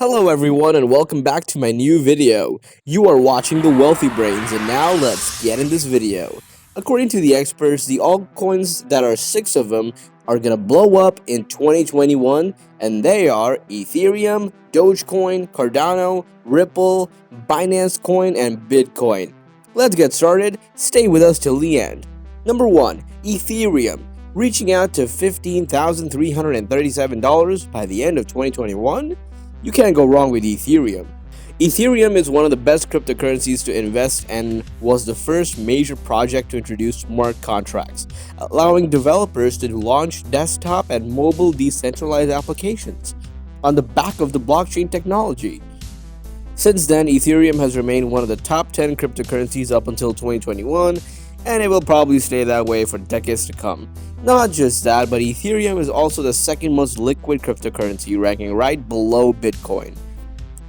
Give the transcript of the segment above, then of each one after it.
Hello everyone and welcome back to my new video. You are watching The Wealthy Brains and now let's get in this video. According to the experts, the altcoins that are 6 of them are gonna blow up in 2021 and they are Ethereum, Dogecoin, Cardano, Ripple, Binance Coin, and Bitcoin. Let's get started, stay with us till the end. Number 1. Ethereum, reaching out to $15,337 by the end of 2021. You can't go wrong with Ethereum. Ethereum is one of the best cryptocurrencies to invest and was the first major project to introduce smart contracts, allowing developers to launch desktop and mobile decentralized applications on the back of the blockchain technology. Since then, Ethereum has remained one of the top 10 cryptocurrencies up until 2021, and it will probably stay that way for decades to come. Not just that, but Ethereum is also the second most liquid cryptocurrency, ranking right below Bitcoin.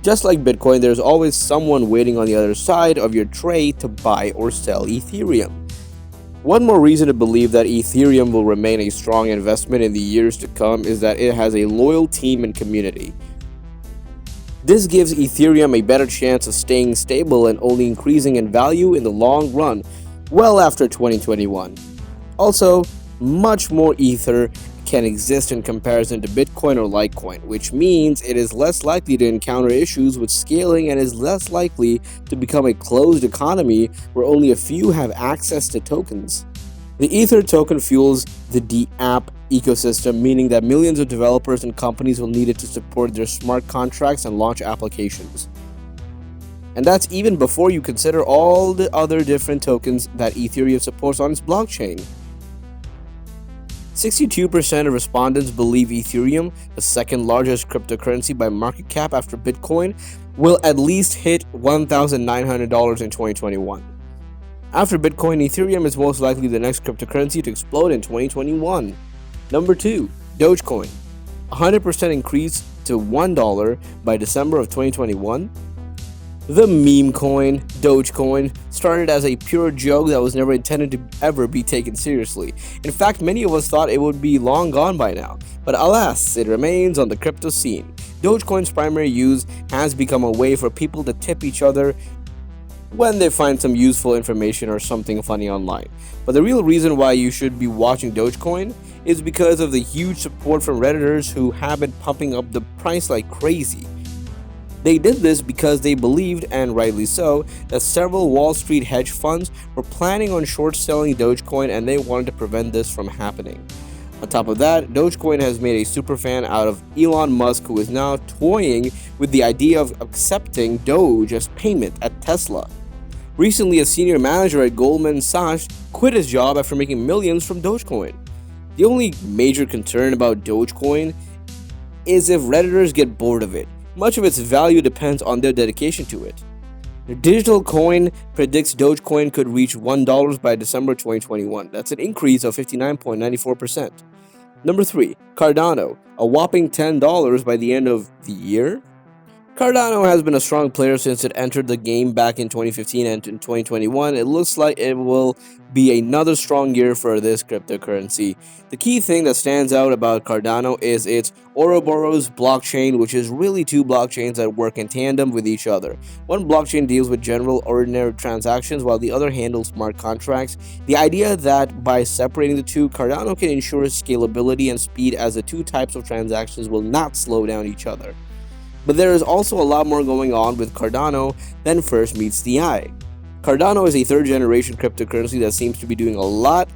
Just like Bitcoin, there's always someone waiting on the other side of your trade to buy or sell Ethereum. One more reason to believe that Ethereum will remain a strong investment in the years to come is that it has a loyal team and community. This gives Ethereum a better chance of staying stable and only increasing in value in the long run, well after 2021. Also, much more Ether can exist in comparison to Bitcoin or Litecoin, which means it is less likely to encounter issues with scaling and is less likely to become a closed economy where only a few have access to tokens. The Ether token fuels the DApp ecosystem, meaning that millions of developers and companies will need it to support their smart contracts and launch applications. And that's even before you consider all the other different tokens that Ethereum supports on its blockchain. 62% of respondents believe Ethereum, the second largest cryptocurrency by market cap after Bitcoin, will at least hit $1,900 in 2021. After Bitcoin, Ethereum is most likely the next cryptocurrency to explode in 2021. Number 2. Dogecoin, 100% increase to $1 by December of 2021. The meme coin, Dogecoin, started as a pure joke that was never intended to ever be taken seriously. In fact, many of us thought it would be long gone by now, but alas, it remains on the crypto scene. Dogecoin's primary use has become a way for people to tip each other when they find some useful information or something funny online. But the real reason why you should be watching Dogecoin is because of the huge support from Redditors who have been pumping up the price like crazy. They did this because they believed, and rightly so, that several Wall Street hedge funds were planning on short-selling Dogecoin and they wanted to prevent this from happening. On top of that, Dogecoin has made a superfan out of Elon Musk, who is now toying with the idea of accepting Doge as payment at Tesla. Recently, a senior manager at Goldman Sachs quit his job after making millions from Dogecoin. The only major concern about Dogecoin is if Redditors get bored of it. Much of its value depends on their dedication to it. The Digital Coin predicts Dogecoin could reach $1 by December 2021. That's an increase of 59.94%. Number 3. Cardano, a whopping $10 by the end of the year. Cardano has been a strong player since it entered the game back in 2015, and in 2021 it looks like it will be another strong year for this cryptocurrency. The key thing that stands out about Cardano is its Ouroboros blockchain, which is really two blockchains that work in tandem with each other. One blockchain deals with general ordinary transactions while the other handles smart contracts. The idea that by separating the two, Cardano can ensure scalability and speed, as the two types of transactions will not slow down each other. But there is also a lot more going on with Cardano than first meets the eye. Cardano is a third-generation cryptocurrency that seems to be doing a lot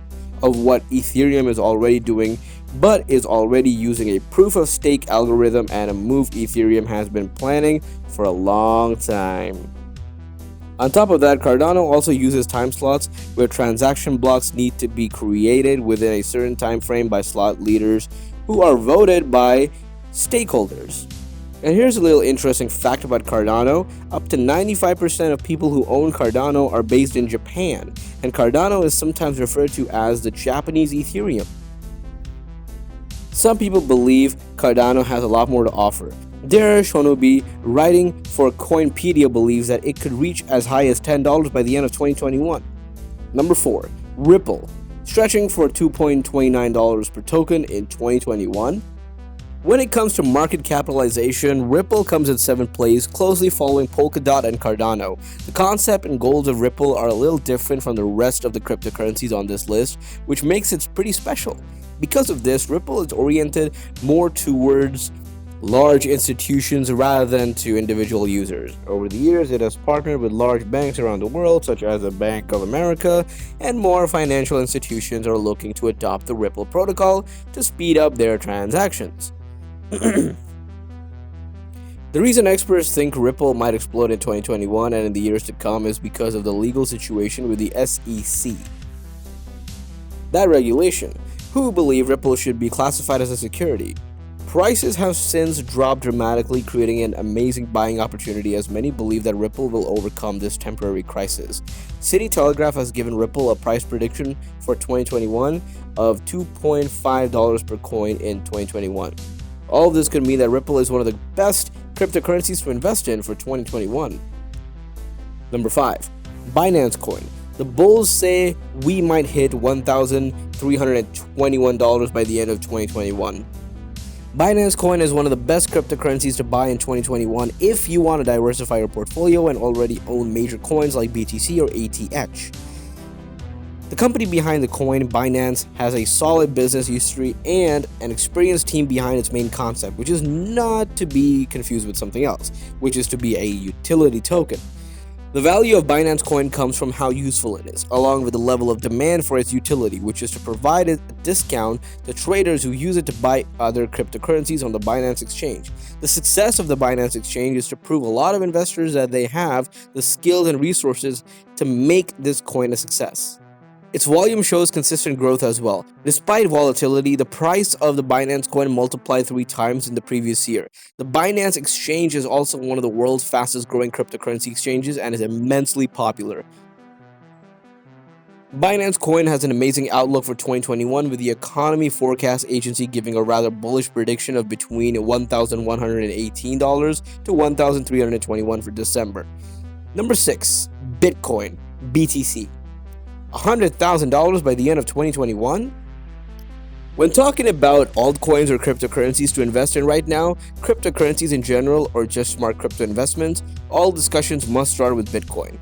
of what Ethereum is already doing, but is already using a proof-of-stake algorithm and a move Ethereum has been planning for a long time. On top of that, Cardano also uses time slots where transaction blocks need to be created within a certain time frame by slot leaders who are voted by stakeholders. And here's a little interesting fact about Cardano. Up to 95% of people who own Cardano are based in Japan, and Cardano is sometimes referred to as the Japanese Ethereum. Some people believe Cardano has a lot more to offer. Darish Honobi, writing for Coinpedia, believes that it could reach as high as $10 by the end of 2021. Number 4. Ripple, stretching for $2.29 per token in 2021. When it comes to market capitalization, Ripple comes in 7th place, closely following Polkadot and Cardano. The concept and goals of Ripple are a little different from the rest of the cryptocurrencies on this list, which makes it pretty special. Because of this, Ripple is oriented more towards large institutions rather than to individual users. Over the years, it has partnered with large banks around the world, such as the Bank of America, and more financial institutions are looking to adopt the Ripple protocol to speed up their transactions. The reason experts think Ripple might explode in 2021 and in the years to come is because of the legal situation with the SEC. That regulation, who believe Ripple should be classified as a security. Prices have since dropped dramatically, creating an amazing buying opportunity as many believe that Ripple will overcome this temporary crisis. City Telegraph has given Ripple a price prediction for 2021 of $2.5 per coin in 2021. All of this could mean that Ripple is one of the best cryptocurrencies to invest in for 2021. Number 5. Binance Coin. The bulls say we might hit $1,321 by the end of 2021. Binance Coin is one of the best cryptocurrencies to buy in 2021 if you want to diversify your portfolio and already own major coins like BTC or ATH. The company behind the coin, Binance, has a solid business history and an experienced team behind its main concept, which is not to be confused with something else, which is to be a utility token. The value of Binance Coin comes from how useful it is, along with the level of demand for its utility, which is to provide a discount to traders who use it to buy other cryptocurrencies on the Binance exchange. The success of the Binance exchange is to prove a lot of investors that they have the skills and resources to make this coin a success. Its volume shows consistent growth as well. Despite volatility, the price of the Binance coin multiplied 3 times in the previous year. The Binance exchange is also one of the world's fastest growing cryptocurrency exchanges and is immensely popular. Binance Coin has an amazing outlook for 2021, with the Economy Forecast Agency giving a rather bullish prediction of between $1,118 to $1,321 for December. Number 6. Bitcoin, BTC. $100,000 by the end of 2021? When talking about altcoins or cryptocurrencies to invest in right now, cryptocurrencies in general or just smart crypto investments, all discussions must start with Bitcoin.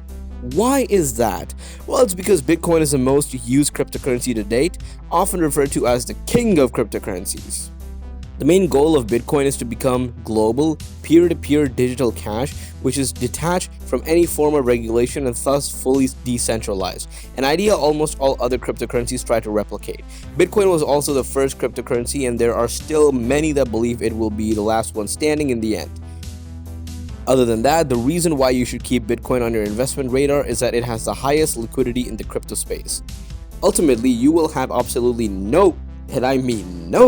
Why is that? Well, it's because Bitcoin is the most used cryptocurrency to date, often referred to as the king of cryptocurrencies. The main goal of Bitcoin is to become global, peer-to-peer digital cash, which is detached from any form of regulation and thus fully decentralized, an idea almost all other cryptocurrencies try to replicate. Bitcoin was also the first cryptocurrency, and there are still many that believe it will be the last one standing in the end. Other than that, the reason why you should keep Bitcoin on your investment radar is that it has the highest liquidity in the crypto space. Ultimately, you will have absolutely no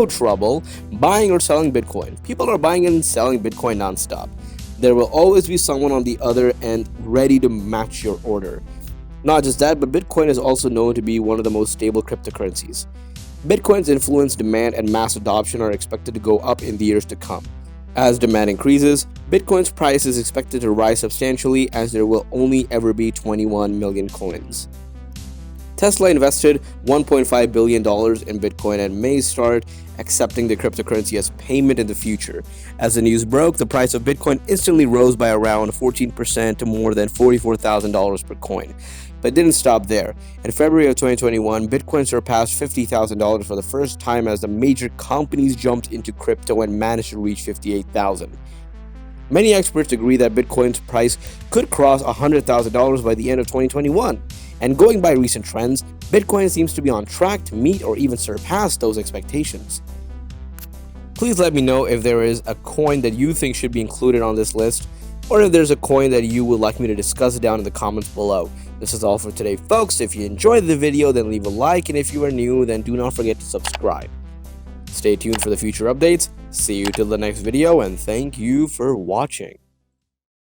trouble buying or selling Bitcoin. People are buying and selling Bitcoin nonstop. There will always be someone on the other end ready to match your order. Not just that, but Bitcoin is also known to be one of the most stable cryptocurrencies. Bitcoin's influence, demand, and mass adoption are expected to go up in the years to come. As demand increases, Bitcoin's price is expected to rise substantially, as there will only ever be 21 million coins. Tesla invested $1.5 billion in Bitcoin and may start accepting the cryptocurrency as payment in the future. As the news broke, the price of Bitcoin instantly rose by around 14% to more than $44,000 per coin. But it didn't stop there. In February of 2021, Bitcoin surpassed $50,000 for the first time as the major companies jumped into crypto and managed to reach $58,000. Many experts agree that Bitcoin's price could cross $100,000 by the end of 2021. And going by recent trends, Bitcoin seems to be on track to meet or even surpass those expectations. Please let me know if there is a coin that you think should be included on this list, or if there's a coin that you would like me to discuss down in the comments below. This is all for today, folks. If you enjoyed the video, then leave a like, and if you are new, then do not forget to subscribe. Stay tuned for the future updates. See you till the next video, and thank you for watching.